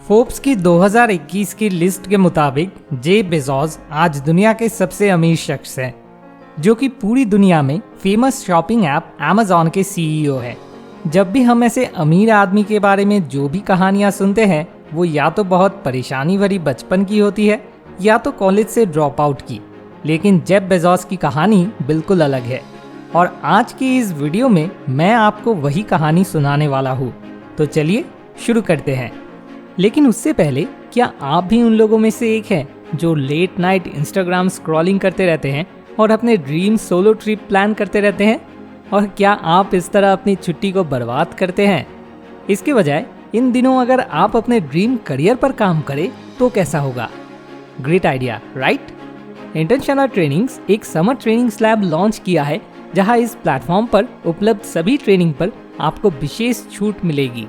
Forbes की 2021 की list के मुताबिक जेफ बेजोस आज दुनिया के सबसे अमीर शख्स हैं, जो कि पूरी दुनिया में फेमस शॉपिंग ऐप Amazon के सीईओ हैं। जब भी हम ऐसे अमीर आदमी के बारे में जो भी कहानियां सुनते हैं, वो या तो बहुत परेशानी भरी बचपन की होती है या तो कॉलेज से ड्रॉप आउट की। लेकिन जेफ बेजोस की कहानी बिल्कुल अलग है और आज की इस वीडियो में मैं आपको वही कहानी सुनाने वाला हूँ। तो चलिए शुरू करते हैं। लेकिन उससे पहले, क्या आप भी उन लोगों में से एक हैं जो लेट नाइट इंस्टाग्राम स्क्रॉलिंग करते रहते हैं और अपने ड्रीम सोलो ट्रिप प्लान करते रहते हैं? और क्या आप इस तरह अपनी छुट्टी को बर्बाद करते हैं? इसके बजाय इन दिनों अगर आप अपने ड्रीम करियर पर काम करें तो कैसा होगा? Great idea, right? International trainings एक समर ट्रेनिंग लैब लॉन्च किया है, जहां इस प्लेटफॉर्म पर उपलब्ध सभी ट्रेनिंग पर आपको विशेष छूट मिलेगी।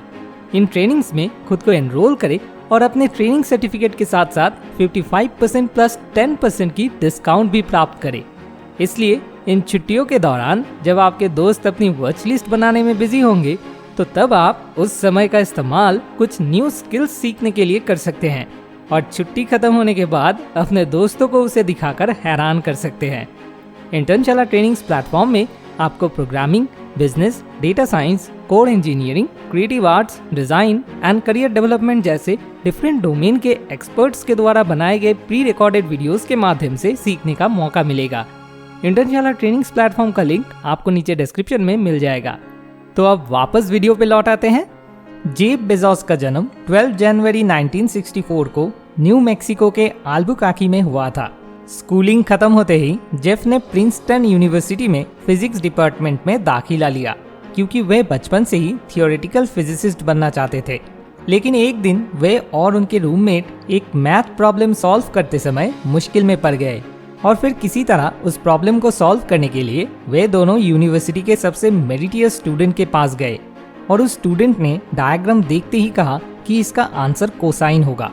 इन ट्रेनिंग्स में खुद को एनरोल करें और अपने ट्रेनिंग सर्टिफिकेट के साथ साथ 55% प्लस 10% की डिस्काउंट भी प्राप्त करें। इसलिए इन छुट्टियों के दौरान जब आपके दोस्त अपनी वॉच लिस्ट बनाने में बिजी होंगे, तो तब आप उस समय का इस्तेमाल कुछ न्यू स्किल्स सीखने के लिए कर सकते हैं और छुट्टी खत्म होने के बाद अपने दोस्तों को उसे दिखाकर हैरान कर सकते हैं। इंटर्नशाला ट्रेनिंग्स प्लेटफॉर्म में आपको programming, business, data science, code engineering, creative arts, design and career development जैसे डिफरेंट डोमेन के एक्सपर्ट्स के द्वारा बनाए गए प्री रिकॉर्डेड वीडियोस के माध्यम से सीखने का मौका मिलेगा। इंटरनेशनल ट्रेनिंग्स प्लेटफॉर्म का लिंक आपको नीचे डिस्क्रिप्शन में मिल जाएगा। तो अब वापस वीडियो पे लौट आते हैं। जेफ बेजोस का जन्म 12 जनवरी 1964 को न्यू मैक्सिको के अल्बुकार्की में हुआ था। स्कूलिंग खत्म होते ही जेफ ने प्रिंसटन यूनिवर्सिटी में फिजिक्स डिपार्टमेंट में दाखिला लिया, क्योंकि वे बचपन से ही थियोरेटिकल फिजिसिस्ट बनना चाहते थे। लेकिन एक दिन वे और उनके रूममेट एक मैथ प्रॉब्लम सॉल्व करते समय मुश्किल में पड़ गए और फिर किसी तरह उस प्रॉब्लम को सॉल्व करने के लिए वे दोनों यूनिवर्सिटी के सबसे मेरिटियस स्टूडेंट के पास गए और उस स्टूडेंट ने डायग्राम देखते ही कहा कि इसका आंसर कोसाइन होगा।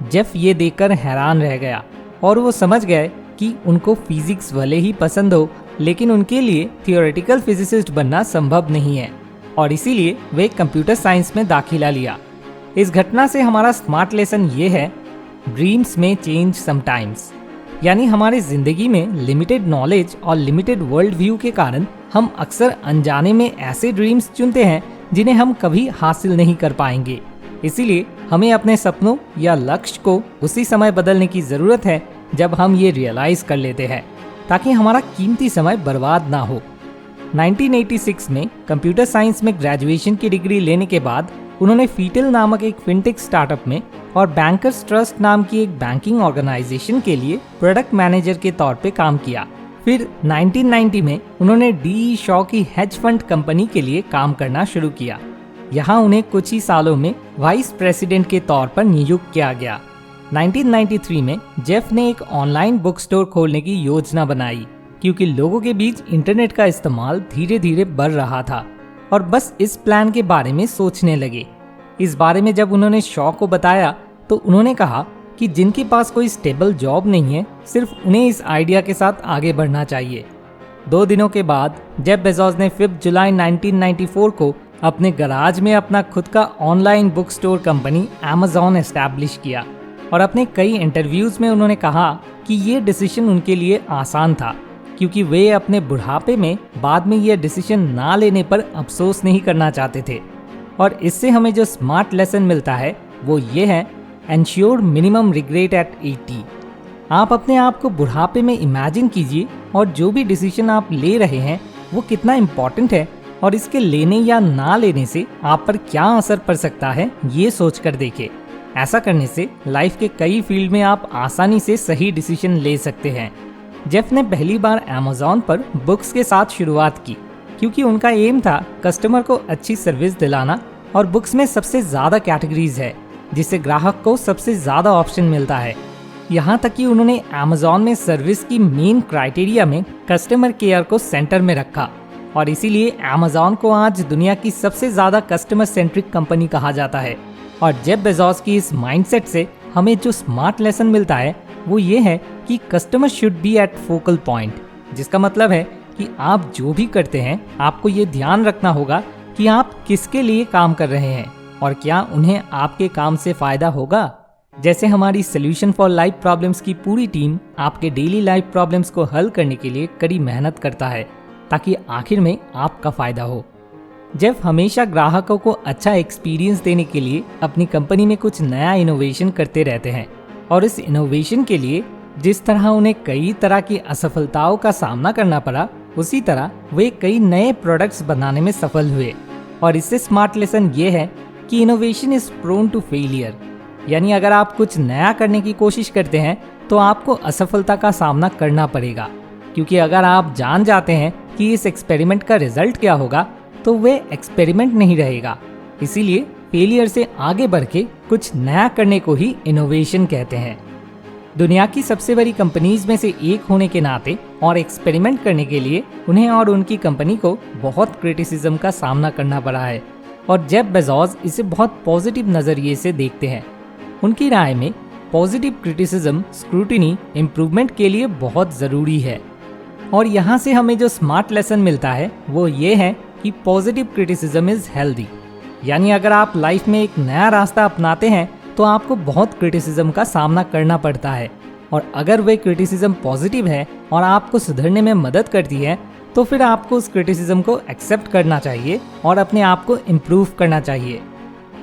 जेफ ये देखकर हैरान रह गया और वो समझ गए कि उनको फिजिक्स भले ही पसंद हो, लेकिन उनके लिए थियोरेटिकल फिजिसिस्ट बनना संभव नहीं है और इसीलिए वे कंप्यूटर साइंस में दाखिला लिया। इस घटना से हमारा स्मार्ट लेसन ये है, ड्रीम्स में चेंज समटाइम्स। यानी हमारी जिंदगी में लिमिटेड नॉलेज और लिमिटेड वर्ल्ड व्यू के कारण हम अक्सर अनजाने में ऐसे ड्रीम्स चुनते हैं जिन्हें हम कभी हासिल नहीं कर पाएंगे। इसीलिए हमें अपने सपनों या लक्ष्य को उसी समय बदलने की जरूरत है जब हम ये रियलाइज कर लेते हैं, ताकि हमारा कीमती समय बर्बाद ना हो। 1986 में कंप्यूटर साइंस में ग्रेजुएशन की डिग्री लेने के बाद उन्होंने फीटल नामक एक फिनटेक स्टार्टअप में और बैंकर्स ट्रस्ट नाम की एक बैंकिंग ऑर्गेनाइजेशन के लिए प्रोडक्ट मैनेजर के तौर पे काम किया। फिर 1990 में उन्होंने डी शॉ की हेज फंड कंपनी के लिए काम करना शुरू किया। यहाँ उन्हें कुछ ही सालों में वाइस प्रेसिडेंट के तौर पर नियुक्त किया गया। 1993 में जेफ ने एक ऑनलाइन बुक स्टोर खोलने की योजना बनाई, क्योंकि लोगों के बीच इंटरनेट का इस्तेमाल धीरे धीरे बढ़ रहा था और बस इस प्लान के बारे में सोचने लगे। इस बारे में जब उन्होंने शॉ को बताया तो उन्होंने कहा कि जिनके पास कोई स्टेबल जॉब नहीं है, सिर्फ उन्हें इस आइडिया के साथ आगे बढ़ना चाहिए। 2 दिनों के बाद जेफ बेजोस ने 5 जुलाई 1994 को अपने गराज में अपना खुद का online book store company Amazon establish किया और अपने कई इंटरव्यूज में उन्होंने कहा कि ये डिसीजन उनके लिए आसान था, क्योंकि वे अपने बुढ़ापे में बाद में ये डिसीजन ना लेने पर अफसोस नहीं करना चाहते थे। और इससे हमें जो स्मार्ट लेसन मिलता है वो ये है, एंश्योर मिनिमम रिग्रेट एट 80। आप अपने आप को बुढ़ापे में इमेजिन कीजिए और जो भी डिसीजन आप ले रहे हैं वो कितना इम्पोर्टेंट है और इसके लेने या ना लेने से आप पर क्या असर पड़ सकता है, ये सोच कर देखें। ऐसा करने से लाइफ के कई फील्ड में आप आसानी से सही डिसीजन ले सकते हैं। जेफ ने पहली बार Amazon पर बुक्स के साथ शुरुआत की, क्योंकि उनका एम था कस्टमर को अच्छी सर्विस दिलाना और बुक्स में सबसे ज़्यादा कैटेगरीज है, जिससे ग्राहक को सबसे ज़्यादा ऑप्शन मिलता है। यहाँ तक कि उन्होंने Amazon में सर्विस की मेन क्राइटेरिया में कस्टमर केयर को सेंटर में रखा और इसीलिए Amazon को आज दुनिया की सबसे ज़्यादा कस्टमर सेंट्रिक कंपनी कहा जाता है। और जेफ बेजोस की इस माइंडसेट से हमें जो स्मार्ट लेसन मिलता है वो ये है कि customer should be at focal point, जिसका मतलब है कि आप जो भी करते हैं आपको ये ध्यान रखना होगा कि आप किसके लिए काम कर रहे हैं और क्या उन्हें आपके काम से फायदा होगा। जैसे हमारी सोल्यूशन फॉर लाइफ प्रॉब्लम्स की पूरी टीम आपके डेली लाइफ प्रॉब्लम्स को हल करने के लिए कड़ी मेहनत करता है ताकि आखिर में आपका फायदा हो। जेफ हमेशा ग्राहकों को अच्छा एक्सपीरियंस देने के लिए अपनी कंपनी में कुछ नया इनोवेशन करते रहते हैं और इस इनोवेशन के लिए जिस तरह उन्हें कई तरह की असफलताओं का सामना करना पड़ा, उसी तरह वे कई नए प्रोडक्ट्स बनाने में सफल हुए। और इससे स्मार्ट लेसन ये है कि innovation is prone to failure, यानी अगर आप कुछ नया करने की कोशिश करते हैं तो आपको असफलता का सामना करना पड़ेगा, क्योंकि अगर आप जान जाते हैं कि इस एक्सपेरिमेंट का रिजल्ट क्या होगा तो वे एक्सपेरिमेंट नहीं रहेगा। इसीलिए फेलियर से आगे बढ़ के कुछ नया करने को ही इनोवेशन कहते हैं। दुनिया की सबसे बड़ी कंपनीज में से एक होने के नाते और एक्सपेरिमेंट करने के लिए उन्हें और उनकी कंपनी को बहुत क्रिटिसिज्म का सामना करना पड़ा है और जेफ बेजोस इसे बहुत पॉजिटिव नजरिए से देखते हैं। उनकी राय में पॉजिटिव क्रिटिसिज्म स्क्रूटिनी इम्प्रूवमेंट के लिए बहुत ज़रूरी है। और यहाँ से हमें जो स्मार्ट लेसन मिलता है वो ये है कि पॉजिटिव क्रिटिसिज्म इज हेल्दी, यानी अगर आप लाइफ में एक नया रास्ता अपनाते हैं तो आपको बहुत क्रिटिसिज्म का सामना करना पड़ता है, और अगर वे क्रिटिसिज्म पॉजिटिव है और आपको सुधरने में मदद करती है तो फिर आपको उस क्रिटिसिज्म को एक्सेप्ट करना चाहिए और अपने आप को इम्प्रूव करना चाहिए।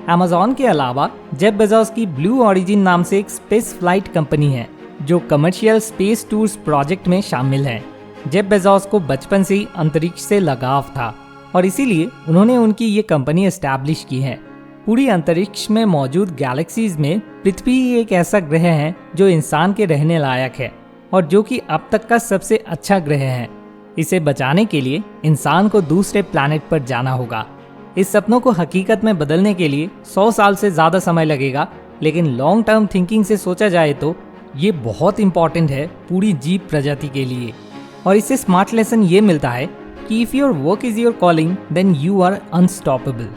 Amazon के अलावा जेफ बेजोस की ब्लू ओरिजिन नाम से एक स्पेस फ्लाइट कंपनी है जो कमर्शियल स्पेस टूर्स प्रोजेक्ट में शामिल है। जेफ बेजोस को बचपन से ही अंतरिक्ष से लगाव था और इसीलिए उन्होंने उनकी ये कंपनी एस्टैब्लिश की है। पूरी अंतरिक्ष में मौजूद गैलेक्सीज में पृथ्वी एक ऐसा ग्रह है जो इंसान के रहने लायक है और जो कि अब तक का सबसे अच्छा ग्रह है। इसे बचाने के लिए इंसान को दूसरे प्लैनेट पर जाना होगा। इस सपनों को हकीकत में बदलने के लिए 100 साल से ज़्यादा समय लगेगा, लेकिन लॉन्ग टर्म थिंकिंग से सोचा जाए तो ये बहुत इंपॉर्टेंट है पूरी जीव प्रजाति के लिए। और इससे स्मार्ट लेसन ये मिलता है कि if your work is your calling then you are unstoppable,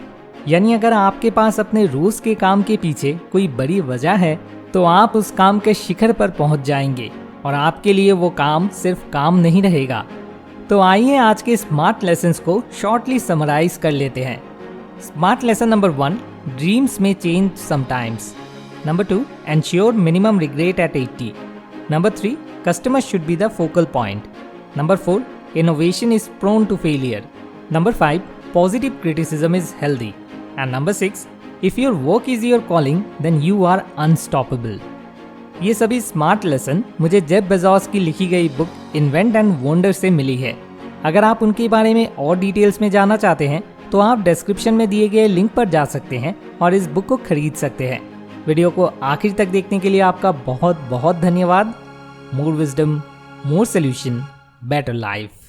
यानी अगर आपके पास अपने रोज़ के काम के पीछे कोई बड़ी वजह है तो आप उस काम के शिखर पर पहुंच जाएंगे और आपके लिए वो काम सिर्फ काम नहीं रहेगा। तो आइए आज के स्मार्ट लेसन्स को शॉर्टली समराइज कर लेते हैं। स्मार्ट लेसन नंबर 1, ड्रीम्स में change sometimes. Number 2, ensure minimum regret at 80। Number 3, customer should be the focal point. Number 4, innovation is prone to failure. Number 5, positive criticism is healthy. And number 6, if your work is your calling, then you are unstoppable. ये सभी smart lesson मुझे Jeff Bezos की लिखी गई book invent and wonder से मिली है। अगर आप उनके बारे में और डिटेल्स में जानना चाहते हैं तो आप डिस्क्रिप्शन में दिए गए लिंक पर जा सकते हैं और इस बुक को खरीद सकते हैं। वीडियो को आखिर तक देखने के लिए आपका बहुत बहुत धन्यवाद। मोर विजडम, मोर सोल्यूशन, बेटर लाइफ।